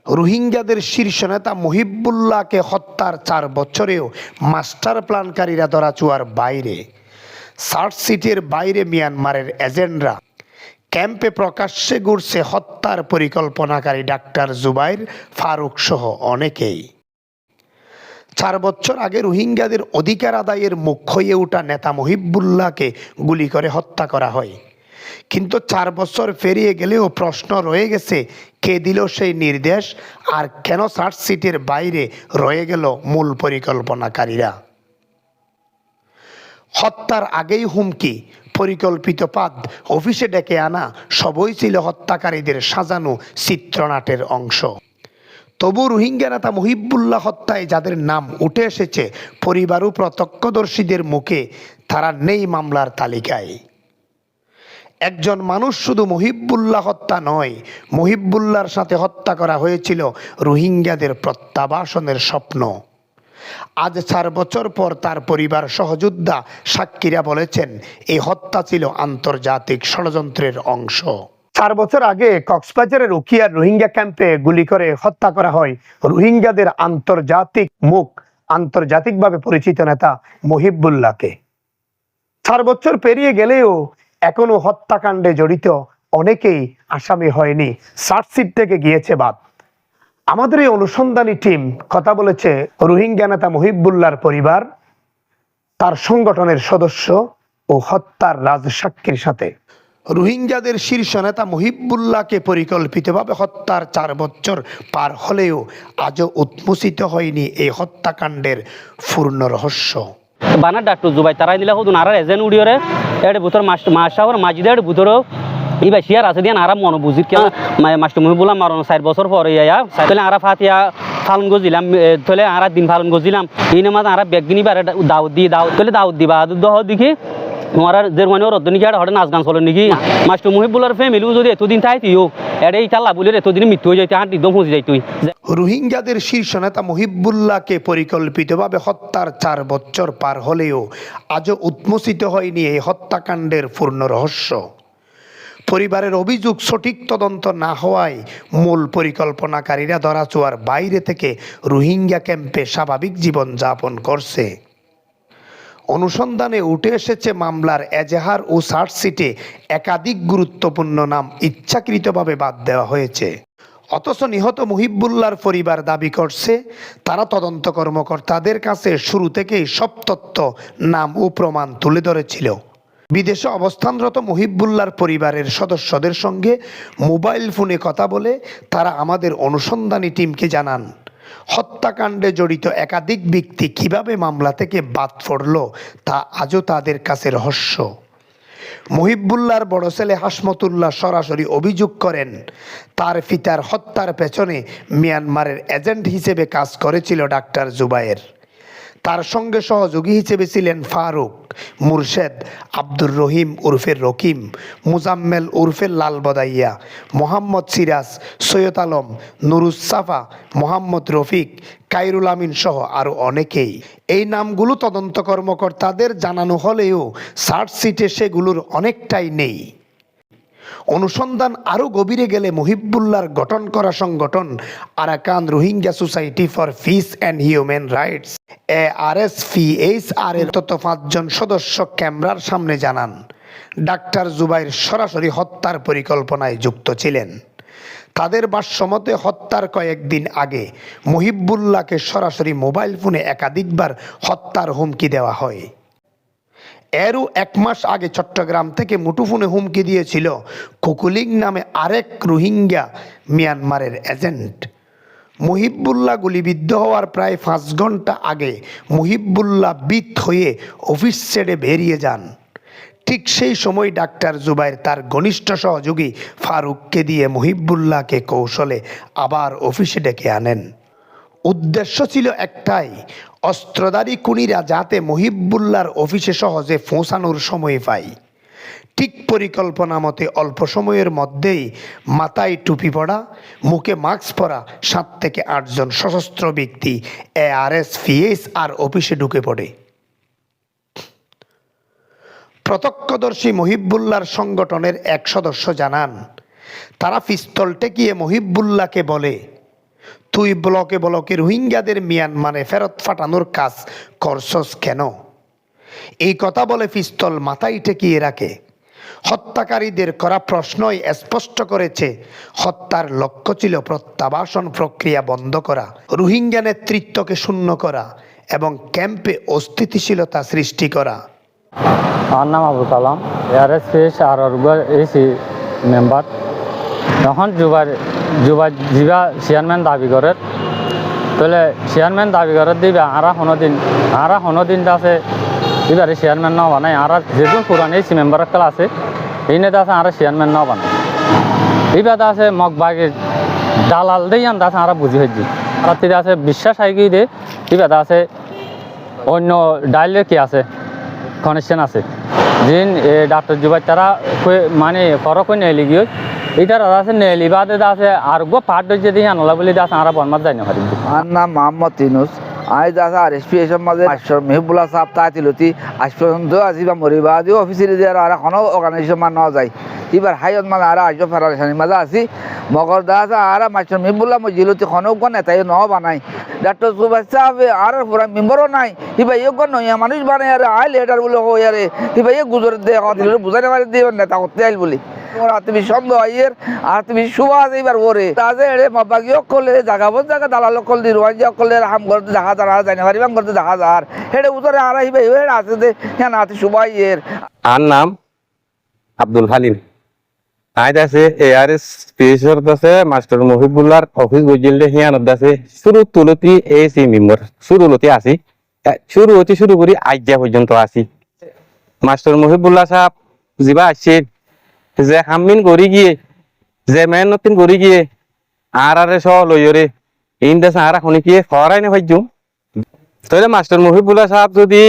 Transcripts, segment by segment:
রোহিঙ্গাদের শীর্ষ নেতা মুহিবুল্লাহকে হত্যার 4 বছরেও মাস্টার প্ল্যানকারীরা ধরাছোঁয়ার বাইরে। সার্চ-সিটির বাইরে মিয়ানমারের এজেন্টরা ক্যাম্পে প্রকাশ্যে ঘুরছে হত্যার পরিকল্পনাকারী ডাক্তার জুবাইর ফারুক সহ অনেকেই। 4 বছর আগে রোহিঙ্গাদের অধিকার আদায়ের মুখ হয়ে ওঠা নেতা মুহিবুল্লাহকে গুলি করে হত্যা করা হয়। কিন্তু 4 বছর পেরিয়ে গেলেও প্রশ্ন রয়ে গেছে, কে দিল সেই নির্দেশ, আর কেন সার্চ সিটির বাইরে রয়ে গেল মূল পরিকল্পনাকারীরা? হত্যার আগেই হুমকি, পরিকল্পিতপাত, অফিসে ডেকে আনা সবই ছিল হত্যাকারীদের সাজানো চিত্রনাট্যের অংশ। তবু রোহিঙ্গা নেতা মুহিবুল্লাহ হত্যায় যাদের নাম উঠে এসেছে পরিবার ও প্রত্যক্ষদর্শীদের মুখে, তারা নেই মামলার তালিকায়। একজন মানুষ শুধু মুহিবুল্লাহ হত্যা নয়, মুহিবুল্লাহর সাথে হত্যা করা হয়েছিল রোহিঙ্গাদের প্রত্যাবাসনের স্বপ্ন। আজ 4 বছর পর তার পরিবার সহযোদ্ধা সাক্ষীরা বলেছেন, এই হত্যা ছিল আন্তর্জাতিক ষড়যন্ত্রের অংশ। 4 বছর আগে কক্সবাজারের উখিয়ার রোহিঙ্গা ক্যাম্পে গুলি করে হত্যা করা হয় রোহিঙ্গাদের আন্তর্জাতিকভাবে পরিচিত নেতা মুহিবুল্লাহকে। 4 বছর পেরিয়ে গেলেও এখনো হত্যাকাণ্ডে জড়িত অনেকেই আসামি হয়নি, চার্জশিট থেকে গিয়েছে বাদ। আমাদের এই অনুসন্ধানী টিম কথা বলেছে রোহিঙ্গা নেতা মুহিবুল্লাহর পরিবার, তার সংগঠনের সদস্য ও হত্যার রাজসাক্ষীর সাথে। রোহিঙ্গাদের শীর্ষ নেতা মুহিবুল্লাহকে পরিকল্পিতভাবে হত্যার 4 বছর পার হলেও আজও উন্মোচিত হয়নি এই হত্যাকাণ্ডের পূর্ণ রহস্য। বানা ডাক্তার জুবাই তারাই দিলা হুদুন আর এজেন্ট উডিওরে এর ভিতর মাসাওর মাজিদের ভিতর ইবা শিয়ার আছে দিয়ান আরাম মনো বুঝির কে মাস্টার মুহিবুল্লাহ মারন 4 বছর পরে ইয়া তাহলে আরা ফাতিয়া ফালন গজিলাম, তাহলে আরা দিন ফালন গজিলাম এই নামাজ আরা বেগনি বারে দাউদ তাহলে দাউদ দিবা দহ দেখি তোমার জার্মানি রদ্দনি কি হঠাৎ নাচ গান চলে নাকি? মাস্টার মুহিবুল্লাহর ফ্যামিলিও যদি এতদিন থাইতিও এটা এই কাল্লা বলে এতদিন মৃত্যু হয়ে যাইতে একদম পৌঁছে যাইত। রোহিঙ্গাদের শীর্ষ নেতা মুহিবুল্লাহকে পরিকল্পিতভাবে হত্যার 4 বছর পার হলেও আজও উন্মোচিত হয়নি এই হত্যাকাণ্ডের পূর্ণ রহস্য। পরিবারের অভিযোগ, সঠিক তদন্ত না হওয়ায় মূল পরিকল্পনাকারীরা ধরাছোঁয়ার বাইরে থেকে রোহিঙ্গা ক্যাম্পে স্বাভাবিক জীবন যাপন করছে। অনুসন্ধানে উঠে এসেছে মামলার এজাহার ও চার্জশিটে একাধিক গুরুত্বপূর্ণ নাম ইচ্ছাকৃতভাবে বাদ দেওয়া হয়েছে। অথচ নিহত মুহিবুল্লাহর পরিবার দাবি করছে, তারা তদন্ত কর্মকর্তাদের কাছে শুরু থেকেই সব তথ্য, নাম ও প্রমাণ তুলে ধরেছিল। বিদেশে অবস্থানরত মুহিবুল্লাহর পরিবারের সদস্যদের সঙ্গে মোবাইল ফোনে কথা বলে তারা আমাদের অনুসন্ধানী টিমকে জানান, হত্যাকাণ্ডে জড়িত একাধিক ব্যক্তি কিভাবে মামলা থেকে বাদ পড়ল তা আজও তাদের কাছে রহস্য। মুহিবুল্লাহর বড় ছেলে হাসমতুল্লাহ সরাসরি অভিযোগ করেন, তার পিতার হত্যার পেছনে মিয়ানমারের এজেন্ট হিসেবে কাজ করেছিল ডাক্তার জুবাইর। তার সঙ্গে সহযোগী হিসেবে ছিলেন ফারুক, মুর্শেদ, আব্দুর রহিম উরফে রকিম, মুজাম্মেল উরফে লাল বদাইয়া, মোহাম্মদ সিরাজ, সৈয়দ আলম, নুরুজ্জাফা, মোহাম্মদ রফিক, কাইরুল আমিন সহ আরও অনেকেই। এই নামগুলো তদন্ত কর্মকর্তাদের জানানো হলেও চার্জশিটে সেগুলোর অনেকটাই নেই। অনুসন্ধান আরও গভীরে গেলে মুহিবুল্লাহর গঠন করা সংগঠন Arakan Rohingya society for piece and human rights ARSPHR এর 5 জন সদস্য ক্যামেরার সামনে জানান, ডাক্তার জুবাইর সরাসরি হত্যার পরিকল্পনায় যুক্ত ছিলেন। তাদের ভাষ্যমতে হত্যার কয়েকদিন আগে মুহিবুল্লাহকে সরাসরি মোবাইল ফোনে একাধিকবার হত্যার হুমকি দেওয়া হয়। এরও 1 মাস আগে চট্টগ্রাম থেকে মুঠোফোনে হুমকি দিয়েছিল কুকুলিং নামে আরেক রোহিঙ্গা মিয়ানমারের এজেন্ট। মুহিবুল্লাহ গুলিবিদ্ধ হওয়ার প্রায় 5 ঘন্টা আগে মুহিবুল্লাহ বিত হয়ে অফিস ছেড়ে বেরিয়ে যান। ঠিক সেই সময় ডাক্তার জুবাইর তার ঘনিষ্ঠ সহযোগী ফারুককে দিয়ে মুহিবুল্লাহকে কৌশলে আবার অফিসে ডেকে আনেন। উদ্দেশ্য ছিল একটাই, অস্ত্রধারী খুনিরা যাতে মুহিবুল্লাহর অফিসে সহজে পৌঁছানোর সময় পায়। ঠিক পরিকল্পনা মতে অল্প সময়ের মধ্যেই মাথায় টুপি পরা, মুখে মাস্ক পরা 7 থেকে 8 জন সশস্ত্র ব্যক্তি ARSPHR অফিসে ঢুকে পড়ে। প্রত্যক্ষদর্শী মুহিবুল্লাহর সংগঠনের এক সদস্য জানান, তারা পিস্তল ঠেকিয়ে মুহিবুল্লাহকে বলে, তুই ব্লকে ব্লকে রোহিঙ্গাদের মিয়ানমারে ফেরত পাঠানোর কাজ করছস কেন? এই কথা বলে পিস্তল মাথায় ঠেকিয়ে রাখে। হত্যাকারীদের করা প্রশ্নই স্পষ্ট করেছে হত্যার লক্ষ্য ছিল প্রত্যাবাসন প্রক্রিয়া বন্ধ করা, রোহিঙ্গা নেতৃত্বকে শূন্য করা এবং ক্যাম্পে অস্থিতিশীলতা সৃষ্টি করা। আমার নাম আবুল কালাম, এআরএস পেশ আর এসি মেম্বার। যখন যুবা চেয়ারম্যান দাবি করে, তাহলে চেয়ারম্যান দাবি করে দিবে আরা দিন আছে এবারে চেয়ারম্যান নাও বানাই। আর যেদিন পুরান এসি মেম্বারের খেলা আছে এই নেতা আছে আর চেয়ারম্যান নাও বানাই। এবার আছে মগবাগের দালাল দিয়ে আনতে আছে আর বুঝি হয়েছি। আর তিরে আছে বিশ্বাস হাইগি দে, এবার আছে অন্য ডাইলের কি আছে কানেকশন আছে যিন ডাক্তার জুবাই তারা মানে ফরক নেলি গিয়ে এইটার আছে নেলি বাদে আছে আর গো পাট যদি আনলা বলে আছে আর বনমাত যাই না পারি। আমার নাম মোহাম্মদ তিনুস। আজ আছে আর এসপি এসব মাঝে মেহবুল্লাহ সাহেব তাইতিলতি আজ পর্যন্ত আজি বা মরিবা আদিও অফিসের দিয়ে আর এখনো অর্গানাইজেশন মান নেওয়া যায়। এবার হাইত মানে আর আসবো ফেডারেশনের মাঝে আছি মগর দা আছে আর মাস্টার মেহবুল্লাহ মজিলতি খনক নেতাই ন বানাই ডাক্তার সুভাষ সাহেব আর পুরা মেম্বারও নাই। এবার ইয়ে নইয়া মানুষ বানাই আর আই লেটার বলে হই আরে এবার ইয়ে গুজর দিয়ে বুঝাতে পারি দিয়ে নেতা করতে আইল বলি তুমি সন্দেহ আইয়ের আর তুমি সুভাষ এইবার ওরে তাজে এড়ে মাবাগি অকলে জায়গা বোঝ জায়গা দালাল অকল দি রোয়াঞ্জি অকলে হাম করতে দেখা যারা জানি পারি বাম করতে দেখা যার হেডে উতরে আর আইবে হেড আছে যে কেন আছে সুভাষ এর। আর নাম আব্দুল হালিম। আজ আছে এআরএস পেশর আছে মাস্টার মহিবুল্লার অফিস গজিলে হিয়ানত আছে শুরু তুলতি এসি মেম্বার শুরুলতি আছি শুরু করি আজ্ঞা পর্যন্ত আছি। মাস্টার মহিবুল্লাহ সাহেব যিবা আসছে যে হামিন করি গিয়ে যে মেহনতিন করি গিয়ে আর স লইরে ইন দেশে আর এখন কি ফরাই না ভাইজুম তাহলে মাস্টার মহিবুল্লাহ সাহেব যদি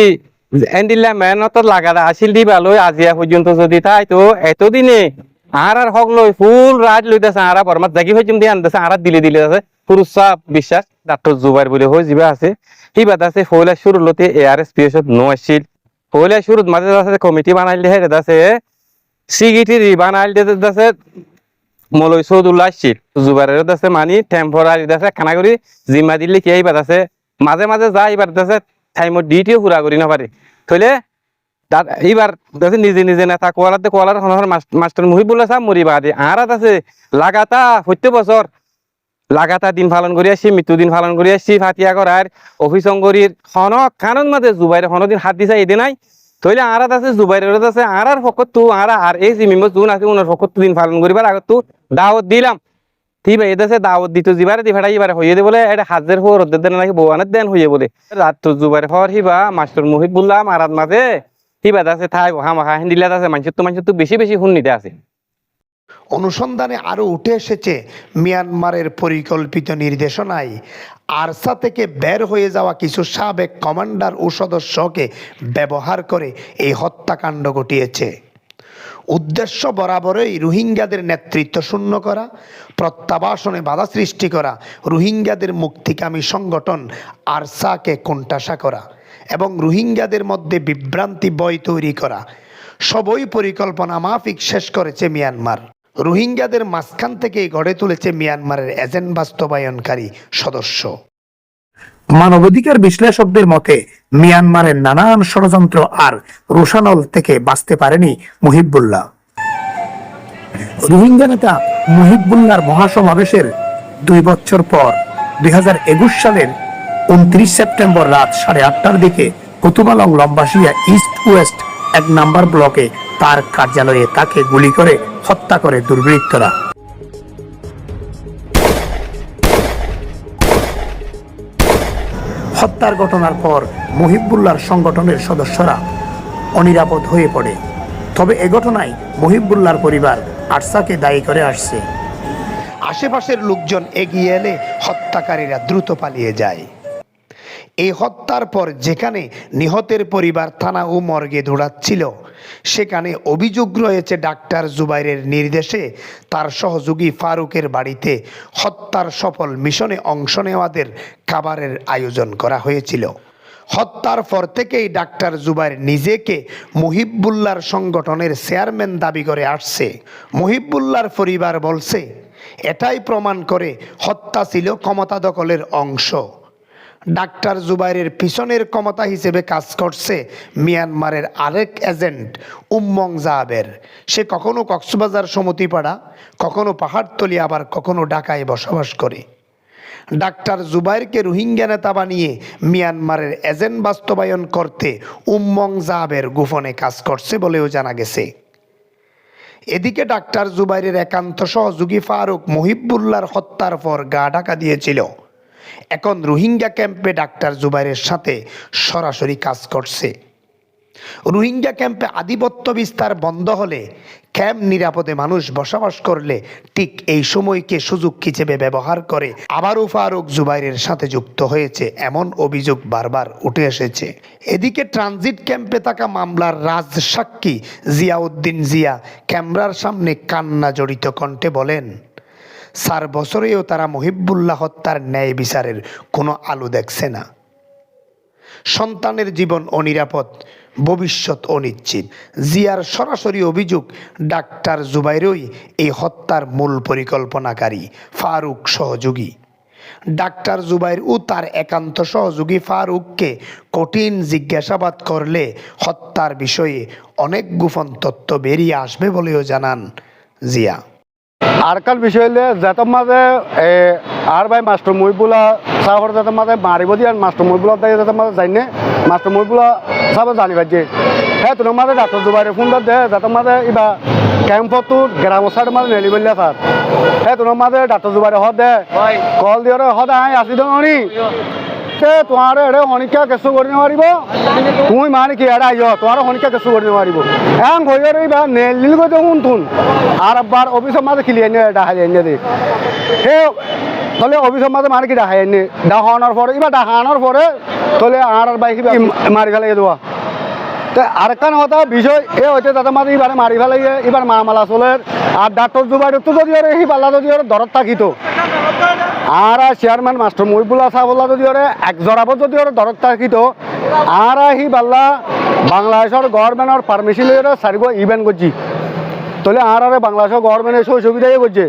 এন্ডিল্লা মেহনত লাগাটা আসিল দিবা লই আজিয়া পর্যন্ত যদি তাই তো এতদিনে আর হক লই ফুল রাত লইতেছে আর বরমাত জাগি হইজুম দিয়ে আনতেছে আর দিলে আছে পুরুষ সাহেব বিশ্বাস ডাক্তার জুবাইর বলে হই যিবা আছে হিবাদ আছে ফয়লা শুরু লতে এআরএস পিএসত নো আসিল ফয়লা শুরুত মাঝে আছে কমিটি বানাইলে হেড আছে সিগিটিরি বানাইলে আছে মলই সৌদুল্লাহ আসিল জুবাইরের আছে মানি টেম্পোরারি আছে খানা করি জিম্মা দিলে কি এইবাদ আছে মাঝে মাঝে যা এইবার আছে টাইমত ডিউটিও পুরা করি না পারে থইলে এইবার নিজে নেতা কোয়ালার মাস্টার মহিবুল্লাহ সাহেব মরিবা দি আর আছে লাগাতা 70 বছর লাগাতা দিন পালন করি আসছি মৃত্যু দিন পালন করি আসছি ফাতিয়া করার অফিস অঙ্গরির কারণ মাঝে জুবাইরে দিন হাত দিছা এদে নাই তইলে আর আছে জুবাইরের আছে আর ফকত তু আর এই যে মেম্বার জুন আছে উনার ফকত দিন পালন করিবার আগত তু দাওয়াত দিলাম ঠিক আছে এদেশে দাওয়াত দিত জিবারে দি ফেড়াই এবারে হইয়ে দে বলে এটা হাজার হওয়ার দেন নাকি বউয়ানের দেন হইয়ে বলে রাত তো জুবাইরে হওয়ার হিবা মাস্টার মহিবুল্লাহ মারাত মাঝে হিবাদ আছে থাই হামাখা হিন্দিলাত আছে মানুষ তো বেশি হুন নিতে আছে। অনুসন্ধানে আরও উঠে এসেছে মিয়ানমারের পরিকল্পিত নির্দেশনায় আরসা থেকে বের হয়ে যাওয়া কিছু সাবেক কমান্ডার ও সদস্যকে ব্যবহার করে এই হত্যাকাণ্ড ঘটিয়েছে। উদ্দেশ্য বরাবরই রোহিঙ্গাদের নেতৃত্ব শূন্য করা, প্রত্যাবাসনে বাধা সৃষ্টি করা, রোহিঙ্গাদের মুক্তিকামী সংগঠন আরসাকে কোণঠাসা করা এবং রোহিঙ্গাদের মধ্যে বিভ্রান্তি বয় তৈরি করা সবই পরিকল্পনা মাফিক শেষ করেছে মিয়ানমার। রোহিঙ্গাদের মাঝখান থেকেই গড়ে তুলেছে মিয়ানমারের এজেন্ট বাস্তবায়নকারী সদস্য। মানবাধিকার বিশ্লেষকদের মতে মিয়ানমারের নানান ষড়যন্ত্র আর রোশানল থেকে বাঁচতে পারেনি মুহিবুল্লাহ। রোহিঙ্গা নেতা মুহিবুল্লাহর মহাসমাবেশের 2 বছর পর 2021 সালের 29 সেপ্টেম্বর রাত 8:30টার দিকে কুতুবালং লম্বাসিয়া ইস্ট ওয়েস্ট 1 নাম্বার ব্লকে তার কার্যালয়ে তাকে গুলি করে হত্যা করে দুর্বৃত্তরা। হত্যার ঘটনার পর মুহিবুল্লাহর সংগঠনের সদস্যরা অনিরাপদ হয়ে পড়ে। তবে এ ঘটনায় মুহিবুল্লাহর পরিবার আরসাকে দায়ী করে আসছে। আশেপাশের লোকজন এগিয়ে এলে হত্যাকারীরা দ্রুত পালিয়ে যায়। এই হত্যার পর যেখানে নিহতের পরিবার থানা ও মর্গে দৌড়াচ্ছিল সেখানে অভিযোগ রয়েছে ডাক্তার জুবাইরের নির্দেশে তার সহযোগী ফারুকের বাড়িতে হত্যার সফল মিশনে অংশ নেওয়াদের খাবারের আয়োজন করা হয়েছিল। হত্যার পর থেকেই ডাক্তার জুবাইর নিজেকে মুহিবুল্লাহর সংগঠনের চেয়ারম্যান দাবি করে আসছে। মুহিবুল্লাহর পরিবার বলছে এটাই প্রমাণ করে হত্যা ছিল ক্ষমতা দখলের অংশ। ডাক্তার জুবাইরের পিছনের ক্ষমতা হিসেবে কাজ করছে মিয়ানমারের আরেক এজেন্ট উম্মং জাবের। সে কখনো কক্সবাজার সমতিপাড়া, কখনো পাহাড়তলি, আবার কখনো ঢাকায় বসবাস করে। ডাক্তার জুবাইরকে রোহিঙ্গা নেতা বানিয়ে মিয়ানমারের এজেন্ট বাস্তবায়ন করতে উম্মং জাবের গোপনে কাজ করছে বলেও জানা গেছে। এদিকে ডাক্তার জুবাইরের একান্ত সহযোগী ফারুক মহিবুল্লাহর হত্যার পর গা ঢাকা দিয়েছিল। এখন রোহিঙ্গা ক্যাম্পে ডাক্তার জুবাইরের সাথে সরাসরি কাজ করছে। রোহিঙ্গা ক্যাম্পে আধিপত্য বিস্তার বন্ধ হলে, ক্যাম্প নিরাপদে মানুষ বসবাস করলে, ঠিক এই সময়কে সুযোগ হিসেবে ব্যবহার করে আবারও ফারুক জুবাইরের সাথে যুক্ত হয়েছে, এমন অভিযোগ বারবার উঠে এসেছে। এদিকে ট্রানজিট ক্যাম্পে থাকা মামলার রাজ সাক্ষী জিয়াউদ্দিন জিয়া ক্যামেরার সামনে কান্না জড়িত কণ্ঠে বলেন, 4 বছরেও তারা মহিবুল্লাহ হত্যার ন্যায় বিচারের কোনো আলো দেখছে না। সন্তানের জীবন অনিরাপদ, ভবিষ্যৎ অনিশ্চিত। জিয়ার সরাসরি অভিযোগ, ডাক্তার জুবাইরই এই হত্যার মূল পরিকল্পনাকারী, ফারুক সহযোগী। ডাক্তার জুবাইর ও তার একান্ত সহযোগী ফারুককে কঠিন জিজ্ঞাসাবাদ করলে হত্যার বিষয়ে অনেক গোপন তথ্য বেরিয়ে আসবে বলেও জানান জিয়া। আরকাল বিষয় হলে যাতে মাঝে আর ভাই মাস্টার মহিবুল্লাহ সাহর যাতে মাঝে মারিব দিয়ে মাস্টার মহিবুল্লাহ দিয়ে যাতে মাঝে যাইনে মাস্টার মহিবুল্লাহ সাহেব জানি পাইছে। হ্যাঁ তোমার মাঝে ডাক্তার জুবাইরের ফোন দে যাতে মাঝে ইবা ক্যাম্পতো গ্রামের সাইড মাঝে নেলি বললে স্যার। হ্যাঁ তোমার মাঝে ডাক্তার জুবাইরে হদ দে কল দিয়ে হদ আই আসি দনি সে তোমার এড়ে হনিকা কেঁচু কৰি নোৱাৰিব, তুমি মানে কি এড়ে আইয় তোমার হনিকা কেঁচু কৰি নোৱাৰিব। এং হইয়ার এইবা নেলিল গৈ দেখুন তুন আর একবার অফিসের মাঝে খিলি এনে ডাহাই এনে দে সে তাহলে অফিসের মাঝে মানে কি ডাহাই এনে ডাহানোর পরে এবার ডাহানোর পরে তাহলে আর বাইক মারি ফেলাই দেওয়া। তো আরেকখান হতা বিষয় এ হইতে তাদের মাঝে এবারে মারি ফেলাই এবার মামালা চলের আর ডাক্তার জুবাইর তো যদি ওরে সেই পাল্লা যদি ওর দরদ থাকিত আর চেয়ারম্যান মাস্টার মহিবুল্লাহ সাহেবুল্লাহ যদি ওরে এক জরাবত যদি ওর দরদ থাকিত আর সেই পাল্লা বাংলাদেশের গভর্নমেন্টের পারমিশন লইরে সারিব ইভেন্ট করছি তাহলে আর বাংলাদেশের গভর্নমেন্টের সব সুবিধাই করছে।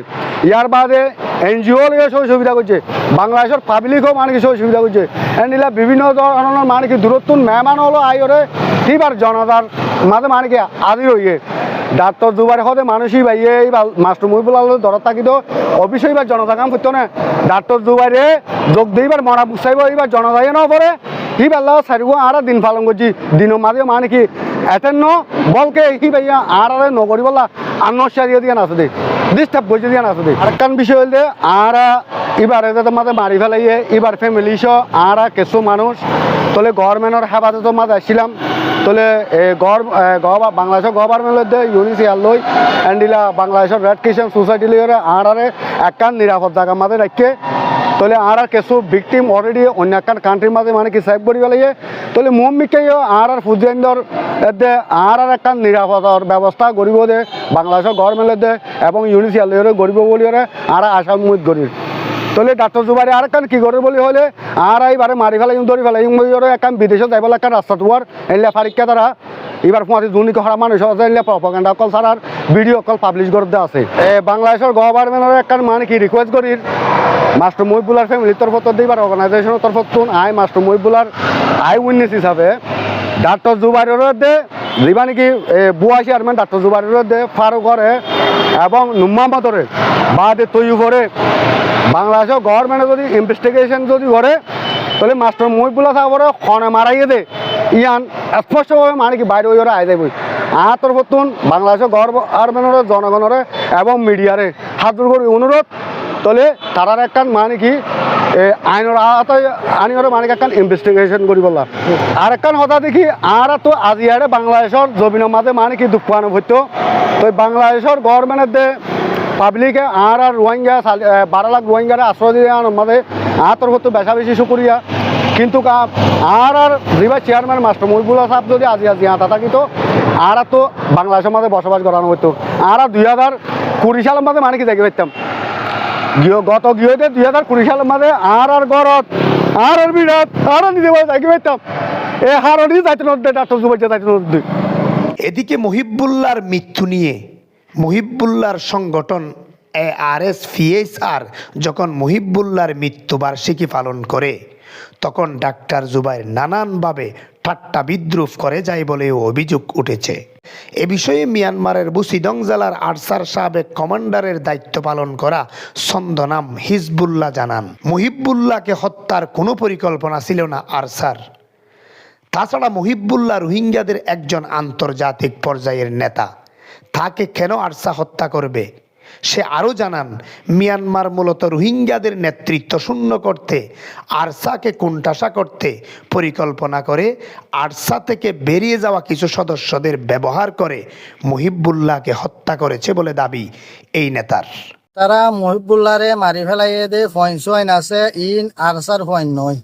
ইয়ার বাদে এনজিও লিয়ে সব সুবিধা করছে, বাংলাদেশের পাবলিকও মানে কি সব সুবিধা করছে। এনিলা বিভিন্ন ধরনের মানে কি দূরত্ব মেহমান হলো আইরে এবার জনতার মাঝে মানে কি আদি হইয়ে ডাক্তার জুবাইর হতে মানুষই ভাইয়ে এইবার মাস্টার মহিবুল্লাহ দরদ থাকিত অফিসে এবার জনতা কাম করতো না। ডাক্তার জুবাইরে যোগ দিয়ে এবার মরা বুঝাইব এবার জনতাই ন পরে হি বেলা সারিব আর দিন পালন করছি দিনের মাঝে মানে কি এতেন বলকে হি ভাইয়া আর নগরী বলা আন্নসারিয়ে দিয়ে নাচে দে ডিস্টার্ব করছে দিয়ে নাচে দে। আরেকটান বিষয় হইলে আর এবারে যাতে মাঝে মারি ফেলাইয়ে এবার ফ্যামিলি সহ আর কিছু মানুষ তাহলে গভর্নমেন্টের হেফাজতের মাঝে আসছিলাম তাহলে বাংলাদেশের গভর্নমেন্টের দে ইউনিসিয়ার লই এন্ডিলা বাংলাদেশের রেড ক্রিসেন্ট সোসাইটি লইরে আর একখান নিরাপদ জায়গার মাঝে রাখে তাহলে আর কিছু ভিকটিম অলরেডি অন্য একখান কান্ট্রির মাঝে মানে কি সেভ করি ফেলাইয়ে তাহলে মম্মিকে আর ফুজিয়ানদের দে আর একখান নিরাপদর ব্যবস্থা গরিব দে বাংলাদেশের গভর্নমেন্টের দে এবং ইউনিসিয়ার লইরে গরিব বলিয়ে আর আশা মুদ করি। তাহলে ডাক্তার জুবাইরে আর একখান কি করে বলি হলে আর এইবারে মারি ফেলাই ধরি ফেলাই একখান বিদেশে যাইব একখান রাস্তা তোয়ার এনলে ফারিকা তারা এবার পুঁতি দুর্নীতি হরা মানুষ এনলে প্রপাগান্ডা অকল ছাড়ার ভিডিও অকল পাবলিশ করতে আছে। বাংলাদেশের গভর্নমেন্টের একখান মানে কি রিকোয়েস্ট করি মাস্টার মহিবুল্লার ফ্যামিলির তরফ দিবার অর্গানাইজেশনের তরফ আই মাস্টার মহিবুল্লার আই উইটনেস হিসাবে ডাক্তার জুবাইরের দে যিবা নাকি বুয়া চেয়ারম্যান ডাক্তার জুবাইরের দে ফারুকরে এবং নুম্মামতরে বাদে তৈরি করে বাংলাদেশের গভর্নমেন্টে যদি ইনভেস্টিগেশন যদি করে তাহলে মাস্টার মহিবুল্লাহ সাহেবরে খনে মারাইয়ে দে ইয়ান স্পষ্টভাবে মানে কি বাইরে ওই আয় যাবই আর তরফতুন বাংলাদেশের গভর্নমেন্টের জনগণের এবং মিডিয়ারে হাত জোর করে অনুরোধ তাহলে তারার একখান মানে কি আইনের আওতায় আনিওরে মানে একখান ইনভেস্টিগেশন করি বললাম। আর একখান হতা দেখি আর তো আজি আরে বাংলাদেশের জমিনের মাঝে মানে কি দুঃখানো হইতো তো বাংলাদেশের গভর্নমেন্টের দে পাবলিকে আর রোহিঙ্গা 12 লাখ রোহিঙ্গারে আশ্রয় দিয়ে মাঝে আর তোর হতো বেশা বেশি শুক্রিয়া কিন্তু আর যিবা চেয়ারম্যান মাস্টার মহিবুল্লাহ সাহেব যদি আজি আতা থাকিত আর তো বাংলাদেশের মাঝে বসবাস করানো হইতো আর 2020 সালের মাঝে মানে কি দেখে পাইতাম গত গিয়েতে 2020 সালের মাঝে আর গরত আর বিরাট আর নিজে দেখে পাইতাম এ হারণই যাইতে নদী ডাক্তার জুবাইর যাইতে নদী। এদিকে মহিবুল্লাহর মৃত্যু নিয়ে মহিবুল্লাহর সংগঠন ARSPHR যখন মুহিবুল্লাহর মৃত্যুবার্ষিকী পালন করে তখন ডাক্তার জুবাইর নানানভাবে ঠাট্টা বিদ্রুপ করে যায় বলেও অভিযোগ উঠেছে। এ বিষয়ে মিয়ানমারের বুসিডং জেলার আরসার সাবেক কমান্ডারের দায়িত্ব পালন করা ছন্দনাম হিজবুল্লাহ জানান, মুহিবুল্লাহকে হত্যার কোনো পরিকল্পনা ছিল না আরসার। তাছাড়া মুহিবুল্লাহ রোহিঙ্গাদের একজন আন্তর্জাতিক পর্যায়ের নেতা, তাকে কেন আরসা হত্যা করবে? সে আরও জানান, মিয়ানমার মূলত রোহিঙ্গাদের নেতৃত্ব শূন্য করতে, আরসাকে কোণঠাসা করতে পরিকল্পনা করে আরসা থেকে বেরিয়ে যাওয়া কিছু সদস্যদের ব্যবহার করে মুহিবুল্লাহকে হত্যা করেছে বলে দাবি এই নেতার। তারা মুহিবুল্লাহরে মারি ফেলাইয়ে দে ফয়েন আছে ইন আরসার ফয়েন নয়।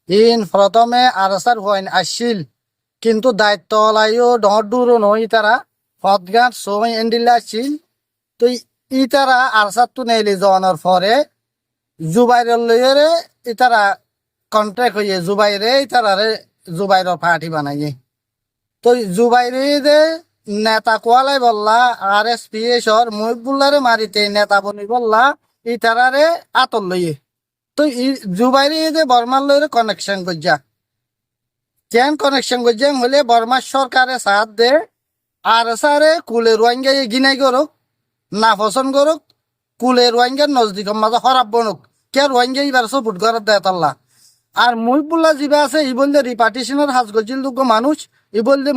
ইন প্রথমে আরসার ফয়েন আসছিল, কিন্তু দায়িত্ব লাইও ডর দূরও নয়, তারা ফতগাঁত সই এন্ডিলা আসছিল। তো ইতারা আরসার তো নেইলি যাওয়ানোর পরে জুবাইরের লইয়ে ইতারা কন্ট্রাক্ট হইয়ে জুবাইরে ইতারারে জুবাইরের পার্টি বানাইয়ে। তো জুবাইরে দে নেতা কোয়ালাই বললা RSPHR মুহিবুল্লাহরে মারিতে নেতা বনি বললা ইতারারে আতর লইয়ে। তো জুবাইরে দে বর্মার লইয়ে কানেকশন করজা, কেন কানেকশন করজা হলে বর্মার সরকারে সাথ দে আরসারে কুলে রোহিঙ্গা গিনাই করুক না পছন্দ করুক, কুলে রোহিঙ্গার নজদিকের মাঝে খরাব বনুক, কে রোহিঙ্গা এবার সাপোর্ট করার দেয় তাল্লা। আর মুহিবুল্লাহ যিবা আছে ই বললে রিপার্টিশনের হাজ গজিল যোগ্য মানুষ, ই বললে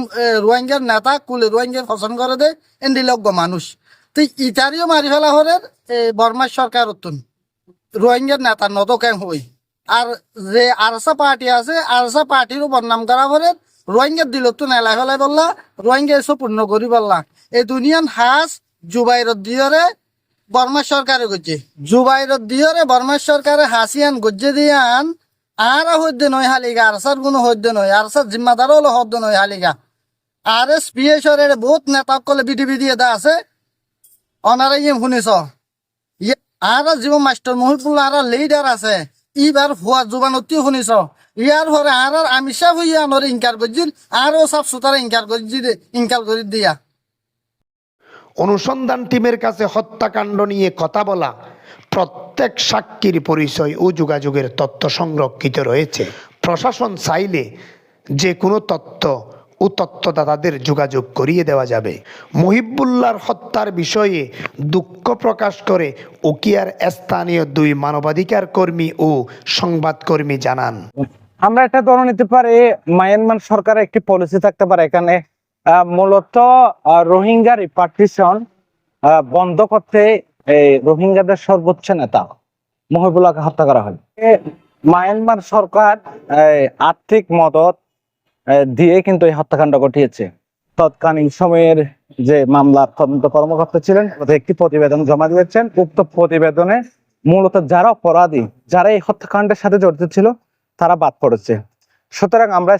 রোহিঙ্গার নেতা কুলে রোহিঙ্গার পছন্দ করে দে এন্ডি লগ্য মানুষ। তো ইতারিও মারি ফেলা হলে বর্মার সরকার উত্তন রোহিঙ্গার নেতা নত কেন হই। আর যে আরসা পার্টি আছে আরসা পার্টিরও বদনাম করা হলে রোহিঙ্গার দিল তো নেলাই ফেলাই বললা, রোহিঙ্গা এসব পূর্ণ করি বললা। এই দুনিয়ান হাজ জুবাইরত দিয়রে বর্মার সরকারে গজ্জে, জুবাইরত দিয়রে বর্মার সরকারে হাসিয়ান গজ্জে দিয়ান আর হদ্দে নয় হালিগা, আরসার কোনো হদ্দে নয়, আরসার জিম্মাদার হলো হদ্দে নয় হালিগা। RSPHR বহুত নেতা কলে বিডিবি দিয়ে দা আছে অনারা ইয়ে শুনিছ। আর জীব মাস্টার মুহিবুল্লাহ আর লিডার আছে ইবার ভুয়া জুবানতিও শুনিছ। ইয়ার পরে আর আমিষা হইয়া নরে ইনকার করছিল আরও সাফ সুতারা ইনকার করে দিয়া। অনুসন্ধান টিমের কাছে হত্যাকাণ্ড নিয়ে কথা বলা প্রত্যেক সাক্ষীর পরিচয় ও যোগাযোগের তথ্য সংরক্ষিত রয়েছে। প্রশাসন চাইলে যে কোনো তথ্য ও তথ্যদাতাদের যোগাযোগ করিয়ে দেওয়া যাবে। মুহিবুল্লাহর হত্যার বিষয়ে দুঃখ প্রকাশ করে উকিয়ার স্থানীয় 2 মানবাধিকার কর্মী ও সংবাদকর্মী জানান, আমরা এটা ধরে নিতে পারি মায়ানমার সরকারের একটি পলিসি থাকতে পারে এখানে মূলত রোহিঙ্গা রিপার্টিশন বন্ধ করতে এই রোহিঙ্গাদের সর্বোচ্চ নেতা মুহিবুল্লাহকে হত্যা করা হয়। মায়ানমার সরকার আর্থিক মদত দিয়ে কিন্তু এই হত্যাকাণ্ড ঘটিয়েছে। তৎকালীন সময়ের যে মামলার তদন্ত কর্মকর্তা ছিলেন একটি প্রতিবেদন জমা দিয়েছেন। উক্ত প্রতিবেদনে মূলত যারা অপরাধী, যারা এই হত্যাকাণ্ডের সাথে জড়িত ছিল তারা বাদ পড়েছে। সুতরাং আমরা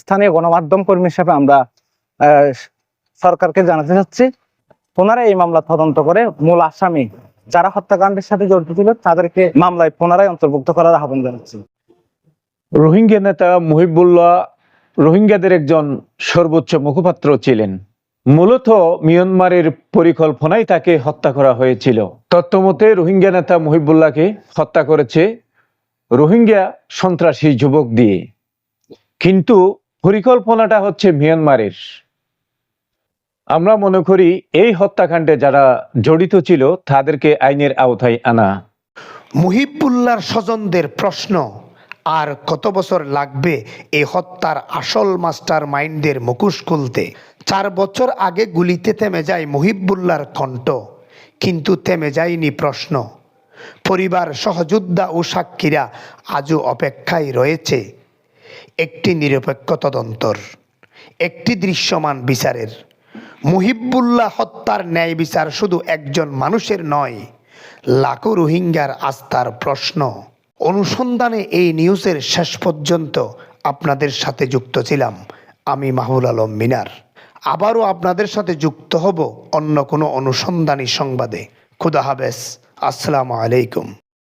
স্থানীয় গণমাধ্যম কর্মী হিসাবে আমরা সরকারকে জানাতে চাচ্ছি পুনরায় এই মামলা তদন্ত করে মূল আসামি যারা হত্যাকাণ্ডের সাথে জড়িত ছিল তাদেরকে মামলায় পুনরায় অন্তর্ভুক্ত করার আহ্বান জানাচ্ছি। রোহিঙ্গা নেতা মুহিবুল্লাহ রোহিঙ্গাদের একজন সর্বোচ্চ মুখপাত্র ছিলেন। মূলত মিয়ানমারের পরিকল্পনায় তাকে হত্যা করা হয়েছিল। তথ্যমতে রোহিঙ্গা নেতা মুহিবুল্লাহকে হত্যা করেছে রোহিঙ্গা সন্ত্রাসী যুবক দিয়ে, কিন্তু পরিকল্পনাটা হচ্ছে মিয়ানমারের। আমরা মনে করি এই হত্যাকাণ্ডে যারা জড়িত ছিল তাদেরকে আইনের আওতায় আনা। মুহিবুল্লাহর স্বজনদের প্রশ্ন, আর কত বছর লাগবে এই হত্যার আসল মাস্টার মাইন্ডের মুখোশ খুলতে? 4 বছর আগে গুলিতে থেমে যায় মুহিবুল্লাহর কণ্ঠ, কিন্তু থেমে যায়নি প্রশ্ন। পরিবার, সহযোদ্ধা ও সাক্ষীরা আজও অপেক্ষায় রয়েছে একটি নিরপেক্ষ তদন্তর, একটি দৃশ্যমান বিচারের। মুহিবুল্লাহ হত্যার ন্যায় বিচার শুধু একজন মানুষের নয়, লাখো রোহিঙ্গার আস্থার প্রশ্ন। অনুসন্ধানে এই নিউজের শেষ পর্যন্ত আপনাদের সাথে যুক্ত ছিলাম আমি মাহবুল আলম মিনার। আবারও আপনাদের সাথে যুক্ত হব অন্য কোনো অনুসন্ধানী সংবাদে। খুদা হাফেজ, আসসালামু আলাইকুম।